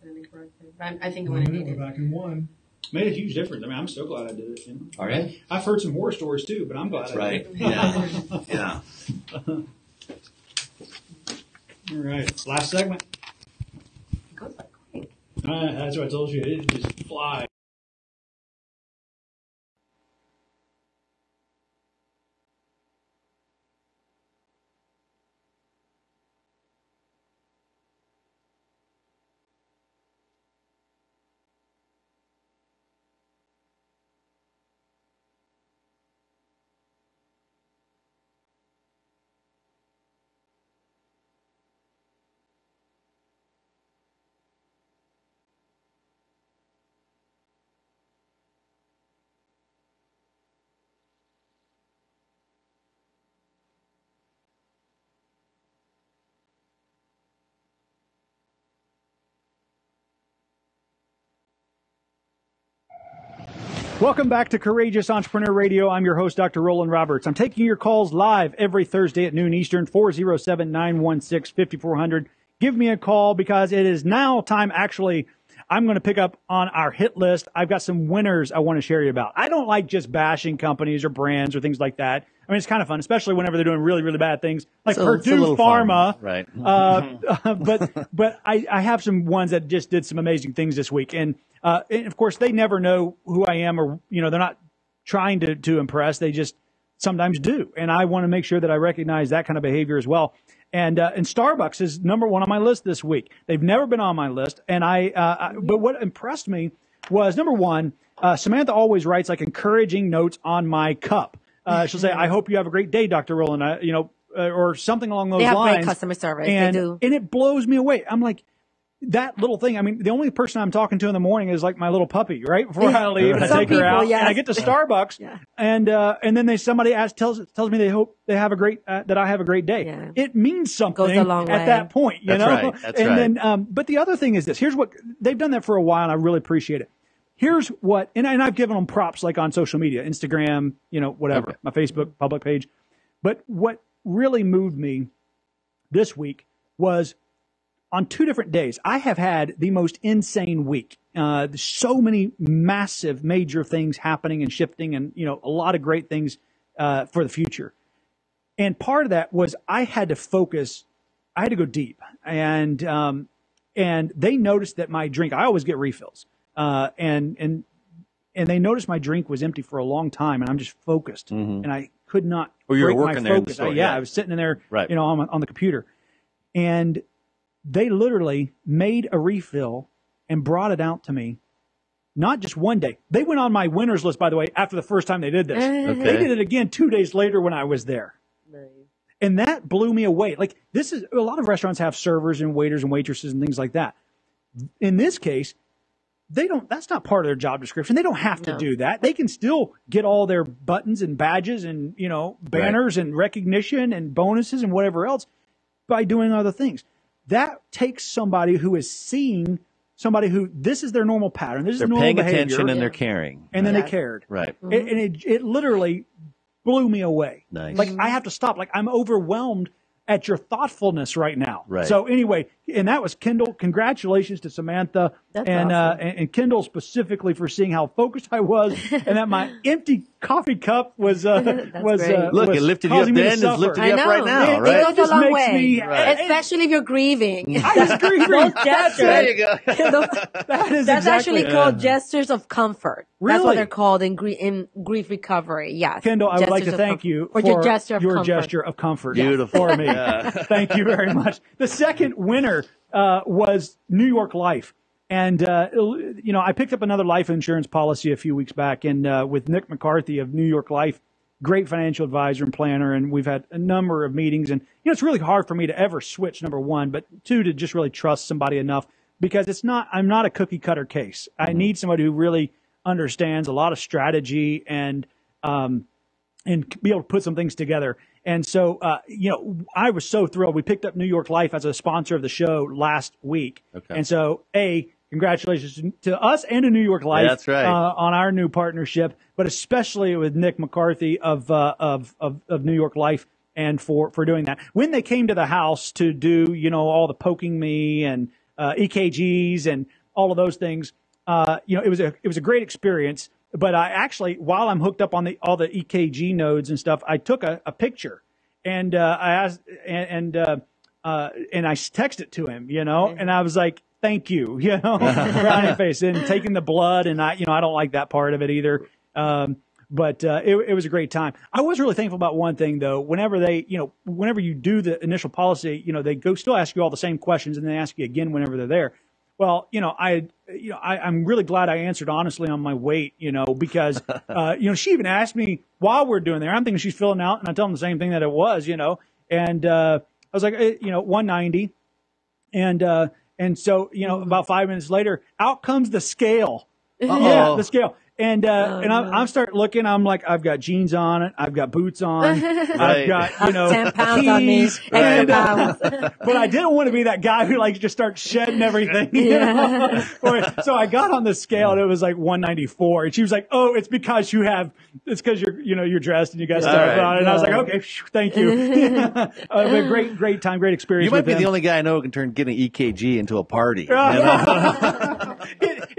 been corrected. I think when I needed it. Back in one. Made a huge difference. I'm so glad I did it. All right. I've heard some horror stories too, but I'm glad That's I right. did it. Yeah. Yeah. All right. Last segment. It goes like quick. That's what I told you. It just flies. Welcome back to Courageous Entrepreneur Radio. I'm your host, Dr. Rollan Roberts. I'm taking your calls live every Thursday at noon Eastern, 407-916-5400. Give me a call because it is now time. Actually, I'm going to pick up on our hit list. I've got some winners I want to share you about. I don't like just bashing companies or brands or things like that. It's kind of fun, especially whenever they're doing really, really bad things, like It's a Purdue little Pharma. fun, right? But I have some ones that just did some amazing things this week. And of course, they never know who I am, or, they're not trying to impress. They just sometimes do. And I want to make sure that I recognize that kind of behavior as well. And Starbucks is number one on my list this week. They've never been on my list. And but what impressed me was, number one, Samantha always writes like encouraging notes on my cup. She'll say, "I hope you have a great day, Dr. Rollan," or something along those They have lines. great customer service. And, They do. and it blows me away. I'm like, that little thing, I mean, the only person I'm talking to in the morning is like my little puppy, right? Before I leave, and I take her out, and I get to Starbucks, and then somebody tells me they hope they have a great that I have a great day. Yeah. It means something goes a long way. At that point, you know. Right. That's right. Then, but the other thing is this. Here's what they've done that for a while, and I really appreciate it. Here's what, and I've given them props like on social media, Instagram, whatever, my Facebook public page. But what really moved me this week was, on 2 different days, I have had the most insane week. So many massive, major things happening and shifting, and a lot of great things for the future. And part of that was I had to focus. I had to go deep, and they noticed that my drink. I always get refills, and they noticed my drink was empty for a long time, and I'm just focused, and I could not. Or you were break working my there in the focus. store, I was sitting in there, right. On the computer, and they literally made a refill and brought it out to me. Not just one day. They went on my winners list, by the way, after the first time they did this. Okay. They did it again 2 days later when I was there. Nice. And that blew me away. Like, this is, a lot of restaurants have servers and waiters and waitresses and things like that. In this case, that's not part of their job description. They don't have to do that. They can still get all their buttons and badges and, banners and recognition and bonuses and whatever else by doing other things. That takes somebody who is seeing somebody who, this is their normal pattern. This is normal behavior. They're paying attention and they're caring. And then they cared. Right. And it literally blew me away. Nice. Like, I have to stop. Like, I'm overwhelmed at your thoughtfulness right now. Right. So anyway, and that was Kendall. Congratulations to Samantha and awesome. And Kendall specifically for seeing how focused I was, and that my empty coffee cup was Look, it lifted you up then. It's lifted you up right now, right? It goes a long way, me, especially if you're grieving. I was grieving. Those gestures. There you go. That's exactly actually called gestures of comfort. Really? That's what they're called in grief recovery. Yes. Kendall, I would like to thank you for your gesture of comfort. Beautiful. For me. Thank you very much. The second winner was New York Life. And, I picked up another life insurance policy a few weeks back, and with Nick McCarthy of New York Life, great financial advisor and planner, and we've had a number of meetings. And, it's really hard for me to ever switch, number one, but two, to just really trust somebody enough, because I'm not a cookie cutter case. I need somebody who really understands a lot of strategy and be able to put some things together. And so, I was so thrilled. We picked up New York Life as a sponsor of the show last week. Okay. And so, congratulations to us and to New York Life. That's right. On our new partnership, but especially with Nick McCarthy of New York Life, and for doing that. When they came to the house to do, all the poking me and EKGs and all of those things, it was a great experience. But I actually, while I'm hooked up on all the EKG nodes and stuff, I took a picture, and I asked, and I texted it to him, and I was like, "Thank you," frowny face, and taking the blood, and I don't like that part of it either. But it was a great time. I was really thankful about one thing though. Whenever you do the initial policy, they still ask you all the same questions, and they ask you again whenever they're there. Well, I'm really glad I answered honestly on my weight, because, she even asked me while we're doing there. I'm thinking she's filling out, and I tell them the same thing that it was, and I was like, 190. And so, about 5 minutes later, out comes the scale. Yeah, the scale. And I'm starting looking. I'm like, I've got jeans on it. I've got boots on. I've got 10 pounds keys, on me. And, but I didn't want to be that guy who just starts shedding everything. So I got on the scale and it was like 194. And she was like, "Oh, it's because you're dressed and you got stuff on it." And I was like, "Okay, thank you." Great time, great experience. You might be the only guy I know who can turn getting EKG into a party.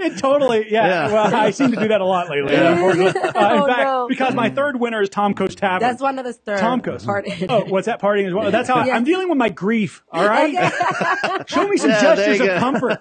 It totally, yeah. Well, I seem to do that a lot lately, unfortunately. In fact, because my third winner is Tomco's Tavern. That's one of the third. Tomco's. Party. Oh, what's that partying as well? That's how I'm dealing with my grief. All right. Show me some gestures of comfort.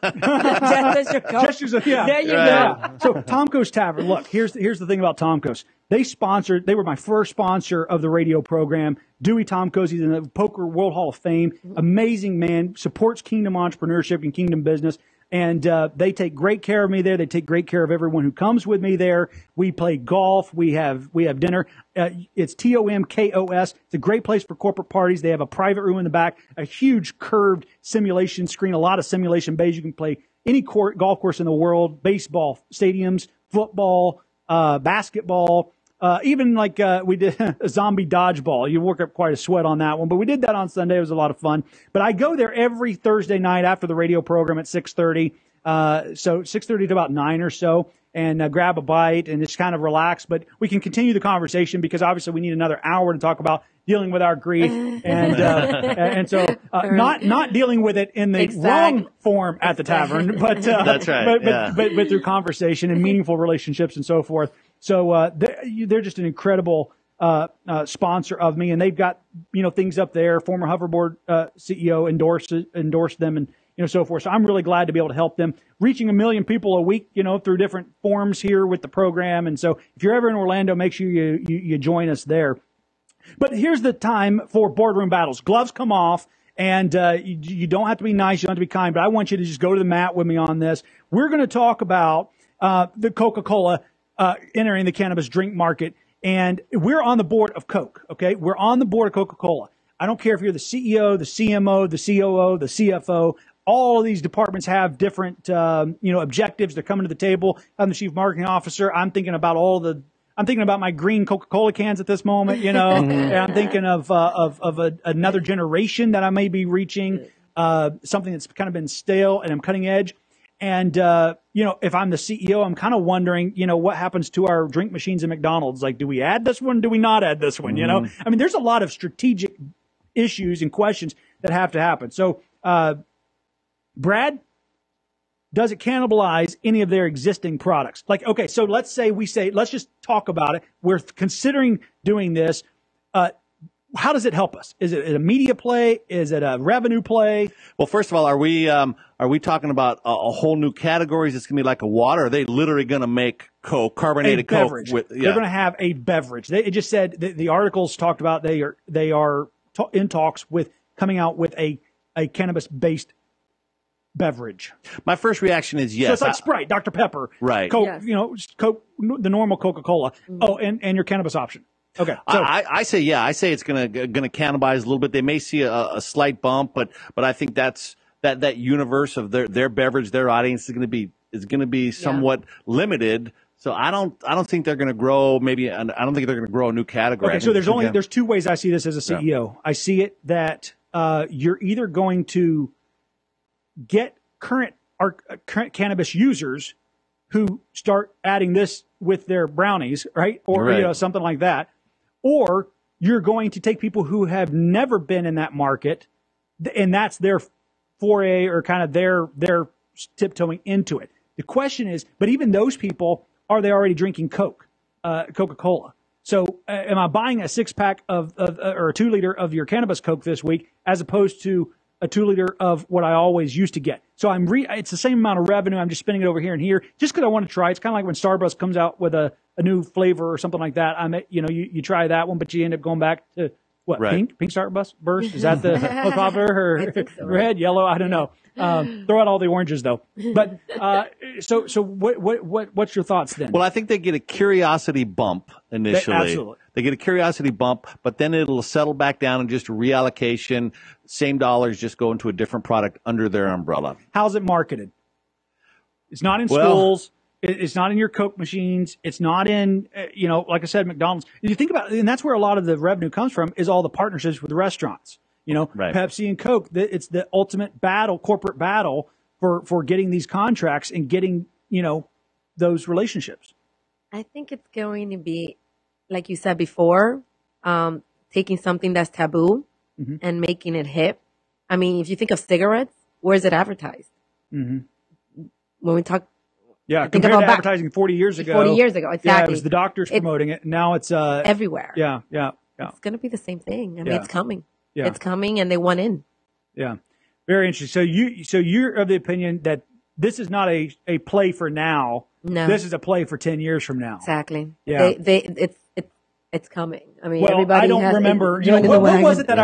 Gestures of There you go. So Tomco's Tavern. Look, here's the thing about Tomco's. They were my first sponsor of the radio program. Dewey Tomkos, he's in the Poker World Hall of Fame. Amazing man, supports Kingdom entrepreneurship and Kingdom business. And they take great care of me there. They take great care of everyone who comes with me there. We play golf. We have dinner. It's TOMKOS. It's a great place for corporate parties. They have a private room in the back, a huge curved simulation screen, a lot of simulation bays. You can play any golf course in the world, baseball stadiums, football, basketball. Even like we did a zombie dodgeball. You work up quite a sweat on that one, but we did that on Sunday. It was a lot of fun. But I go there every Thursday night after the radio program at 6:30. So 6:30 to about 9 or so, and grab a bite and just kind of relax. But we can continue the conversation because obviously we need another hour to talk about dealing with our grief and so not dealing with it in the wrong form at the tavern, but that's right. But through conversation and meaningful relationships and so forth. So they're just an incredible sponsor of me, and they've got things up there. Former Hoverboard CEO endorsed them, and so forth. So I'm really glad to be able to help them, reaching 1 million people a week, through different forms here with the program. And so if you're ever in Orlando, make sure you join us there. But here's the time for boardroom battles. Gloves come off, and you don't have to be nice, you don't have to be kind, but I want you to just go to the mat with me on this. We're going to talk about the Coca-Cola entering the cannabis drink market, and we're on the board of Coke, okay? We're on the board of Coca-Cola. I don't care if you're the CEO, the CMO, the COO, the CFO. All of these departments have different, objectives. They're coming to the table. I'm the chief marketing officer. I'm thinking about my green Coca-Cola cans at this moment, and I'm thinking of another generation that I may be reaching, something that's kind of been stale and I'm cutting edge. And, if I'm the CEO, I'm kind of wondering, what happens to our drink machines at McDonald's? Like, do we add this one? Do we not add this one? I mean, there's a lot of strategic issues and questions that have to happen. So, Brad, does it cannibalize any of their existing products? Like, okay, so let's just talk about it. We're considering doing this. How does it help us? Is it a media play? Is it a revenue play? Well, first of all, are we talking about a whole new categories? It's going to be like a water. Or are they literally going to make Coke, carbonated Coke? They're going to have a beverage. It just said the articles talked about they are in talks with coming out with a cannabis-based beverage. My first reaction is yes. So it's like Sprite, Dr. Pepper, right? Coke, Yes. Coke, the normal Coca-Cola. Oh, and your cannabis option. Okay. So I say it's gonna cannibalize a little bit. They may see a slight bump, but I think that universe of their beverage, their audience is gonna be somewhat limited. So I don't think they're gonna grow. I don't think they're gonna grow a new category. Okay. So there's two ways I see this as a CEO. Yeah. I see it that you're either going to get current cannabis users who start adding this with their brownies, right? Or something like that. Or you're going to take people who have never been in that market, and that's their foray or kind of their tiptoeing into it. The question is, but even those people, are they already drinking Coke, Coca-Cola? So am I buying a 6-pack or a 2-liter of your cannabis Coke this week as opposed to a 2-liter of what I always used to get? So it's the same amount of revenue. I'm just spending it over here and here just because I want to try. It's kind of like when Starbucks comes out with a new flavor or something like that. You try that one, but you end up going back to what? Right. Pink Starburst? Is that the most popular, or so, red, yellow? I don't know. Throw out all the oranges though. But so what's your thoughts then? Well, I think they get a curiosity bump initially. Absolutely. They get a curiosity bump, but then it'll settle back down and just a reallocation. Same dollars just go into a different product under their umbrella. How's it marketed? It's not in schools. It's not in your Coke machines. It's not in, like I said, McDonald's. If you think about it, and that's where a lot of the revenue comes from, is all the partnerships with the restaurants. Right. Pepsi and Coke. It's the ultimate battle, corporate battle for getting these contracts and getting, those relationships. I think it's going to be, like you said before, taking something that's taboo and making it hip. I mean, if you think of cigarettes, where is it advertised? Mm-hmm. When we talk. Yeah, compared to advertising 40 years ago. 40 years ago, exactly. Yeah, it was the doctors promoting it. Now it's everywhere. Yeah. It's going to be the same thing. I mean, it's coming. Yeah. It's coming, and they want in. Yeah, very interesting. So you're of the opinion that this is not a play for now. No, this is a play for 10 years from now. Exactly. Yeah. it's coming. I mean, Well, everybody I don't has remember. joined in the What wagon. was it that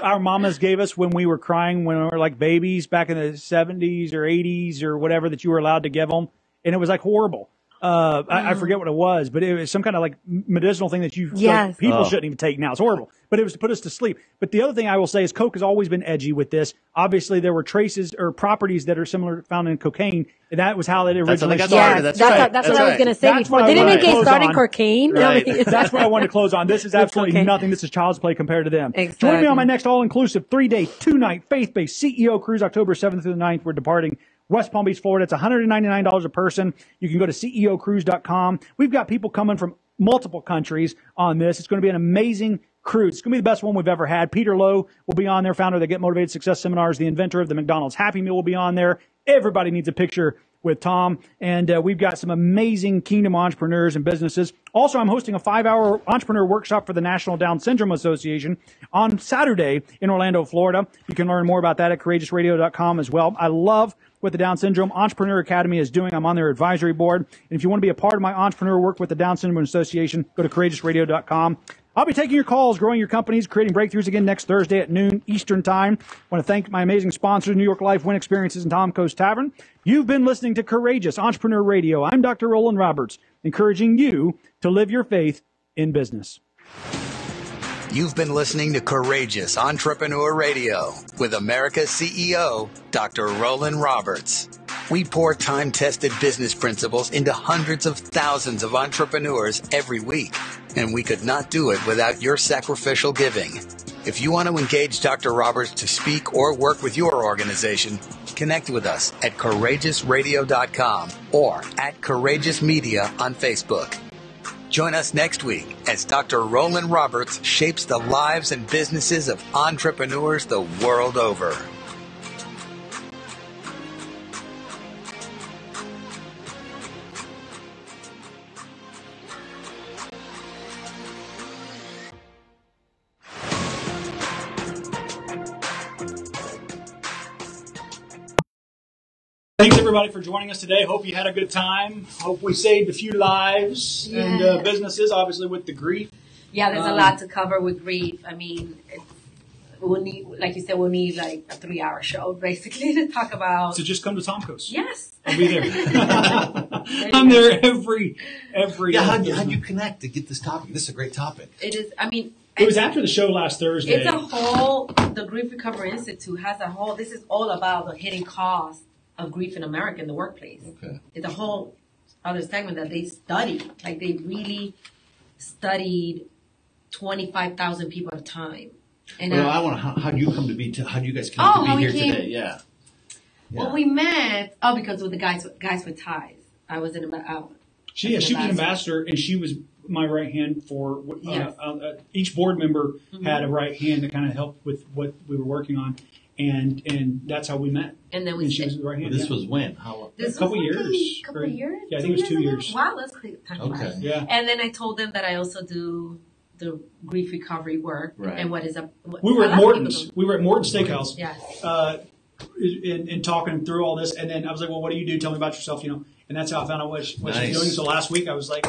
our mamas gave us when we were crying when we were like babies back in the 70s or 80s or whatever that you were allowed to give them? And it was like horrible. I forget what it was, but it was some kind of like medicinal thing that like, people shouldn't even take now. It's horrible, but it was to put us to sleep. But the other thing I will say is Coke has always been edgy with this. Obviously, there were traces or properties that are similar found in cocaine. And that was how it originally started. That's what I was going to say before. Didn't it get started cocaine? Right. That's what I wanted to close on. This is absolutely nothing. This is child's play compared to them. Exactly. Join me on my next all-inclusive 3-day, 2-night, faith-based CEO cruise, October 7th through the 9th. We're departing West Palm Beach, Florida. It's $199 a person. You can go to ceocruise.com. We've got people coming from multiple countries on this. It's going to be an amazing cruise. It's going to be the best one we've ever had. Peter Lowe will be on there, founder of the Get Motivated Success Seminars, the inventor of the McDonald's Happy Meal will be on there. Everybody needs a picture with Tom. And we've got some amazing Kingdom entrepreneurs and businesses. Also, I'm hosting a 5-hour entrepreneur workshop for the National Down Syndrome Association on Saturday in Orlando, Florida. You can learn more about that at courageousradio.com as well. I love what the Down Syndrome Entrepreneur Academy is doing. I'm on their advisory board. And if you want to be a part of my entrepreneur work with the Down Syndrome Association, go to courageousradio.com. I'll be taking your calls, growing your companies, creating breakthroughs again next Thursday at noon Eastern Time. I want to thank my amazing sponsors, New York Life, Win Experiences, and Tom Coast Tavern. You've been listening to Courageous Entrepreneur Radio. I'm Dr. Rollan Roberts, encouraging you to live your faith in business. You've been listening to Courageous Entrepreneur Radio with America's CEO, Dr. Rollan Roberts. We pour time-tested business principles into hundreds of thousands of entrepreneurs every week, and we could not do it without your sacrificial giving. If you want to engage Dr. Roberts to speak or work with your organization, connect with us at courageousradio.com or at Courageous Media on Facebook. Join us next week as Dr. Rollan Roberts shapes the lives and businesses of entrepreneurs the world over. Thanks, everybody, for joining us today. Hope you had a good time. Hope we saved a few lives and businesses, obviously, with the grief. Yeah, there's a lot to cover with grief. I mean, we'll need, like you said, we'll need like a 3-hour show, basically, to talk about. So just come to Tom Coast. Yes. I'll be there. I'm there every. Yeah, how'd you connect to get this topic? This is a great topic. It is, I mean. It was after the show last Thursday. It's a whole, the Grief Recovery Institute has a whole, this is all about the hidden cost of grief in America in the workplace. Okay. It's a whole other segment that they studied. Like they really studied 25,000 people at a time. And well, I want to. How do you come to be? How do you guys come to be here today? Yeah. Well, we met. Because with the guys with ties. I was in about. She was an ambassador, and she was my right hand for. Each board member had a right hand to kind of help with what we were working on. And that's how we met. And then she was the right hand. Well, this was when? How long? This a couple was years. A couple years? Yeah, I think it was 2 years. Wow, that's quick time. Okay. Yeah. And then I told them that I also do the grief recovery work. Right. And what is up? We were at Morton's. We were at Morton's Steakhouse. Yeah. And talking through all this, and then I was like, "Well, what do you do? Tell me about yourself." And that's how I found out what she was doing. So last week I was like,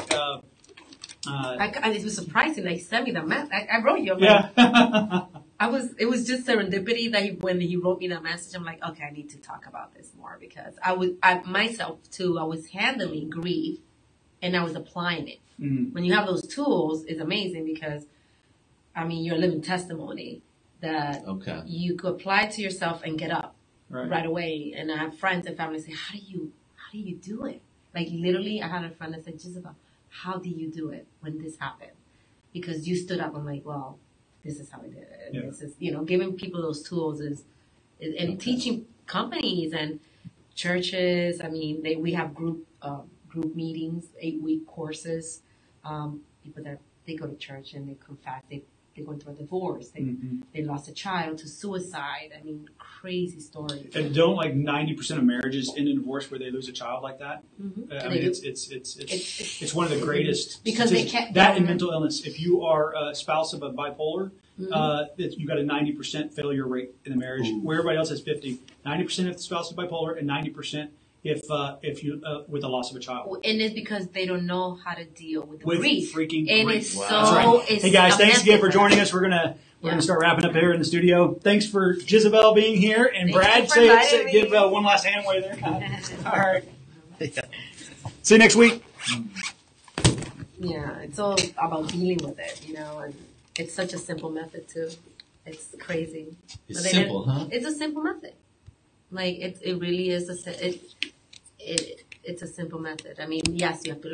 it was surprising. They sent me the message. I wrote you. It was just serendipity that when he wrote me that message, I'm like, okay, I need to talk about this more because I was handling grief and I was applying it. Mm-hmm. When you have those tools, it's amazing because, I mean, you're a living testimony that you could apply to yourself and get up right away. And I have friends and family say, how do you do it? Like literally, I had a friend that said, Gisabel, how do you do it when this happened? Because you stood up. I'm like, well, this is how I did it. Yeah. This is, giving people those tools and teaching companies and churches. I mean, we have group meetings, 8-week courses. People that they go to church and they confess they're going through a divorce. They lost a child to suicide. I mean, crazy stories. And don't 90% of marriages end in divorce where they lose a child like that? Mm-hmm. I mean, it's one of the greatest. Because they can't. That and mental illness. If you are a spouse of a bipolar, you got a 90% failure rate in the marriage, where everybody else has 50. 90% of the spouse is bipolar, and 90% if you with the loss of a child. And it's because they don't know how to deal with the With grief. freaking and grief. it's Wow. so. That's right. It's Hey guys, a thanks again for method. joining us. We're gonna start wrapping up here in the studio. Thanks for Gisabel being here, and Thank you Brad. for inviting me. Give one last hand wave there. All right. See you next week. Yeah, it's all about dealing with it, and it's such a simple method too. It's crazy. It's simple, huh? It's a simple method. Like it really is it's a simple method. I mean, yes, you have to